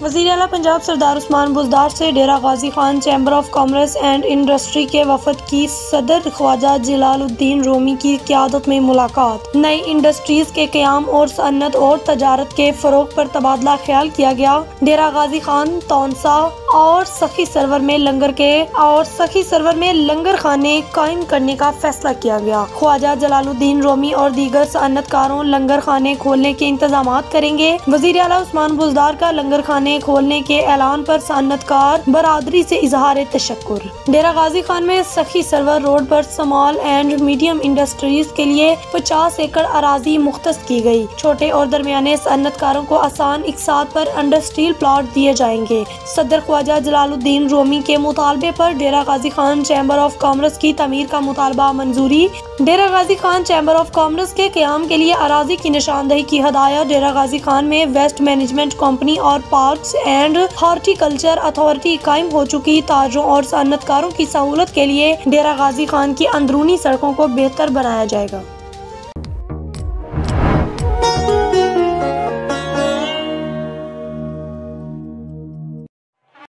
वज़ीर आला पंजाब सरदार उस्मान बुज़दार से Dera Ghazi Khan chamber of commerce and industry के वफद की सदर ख्वाजा जलालुद्दीन रूमी की क़यादत में मुलाकात। नई इंडस्ट्रीज के क़याम और सन्नत और तजारत के फ़रोग़ पर तबादला ख्याल किया गया। डेरा गाजी खान, तौनसा और सखी सरवर में लंगर खाने कायम करने का फैसला किया गया। ख्वाजा जलालुद्दीन रूमी और दीगर सन्नतकारों लंगर खाने खोलने के इंतजाम करेंगे। वज़ीर आला उस्मान बुज़दार का लंगर खाने खोलने के ऐलान पर सन्नतकार बरादरी से इजहार तशक्कुर। डेरा गाजी खान में सखी सरवर रोड पर स्मॉल एंड मीडियम इंडस्ट्रीज के लिए 50 एकड़ अराजी मुख्तस की गई। छोटे और दरमियाने सन्नतकारों को आसान इकसात पर इंडस्ट्रियल प्लॉट दिए जाएंगे। सदर ख्वाजा जलालुद्दीन रूमी के मुतालबे पर डेरा Ghazi Khan chamber of commerce की तमीर का मुतालबा मंजूरी। डेरा Ghazi Khan chamber of commerce के क़याम के लिए अराजी की निशानदही की हदायत। डेरा गाजी खान में वेस्ट मैनेजमेंट कंपनी और पार्क्स एंड हॉर्टिकल्चर अथॉरिटी कायम हो चुकी। ताजरों और सन्नतकारों की सहूलत के लिए डेरा गाजी खान की अंदरूनी सड़कों को बेहतर बनाया जाएगा।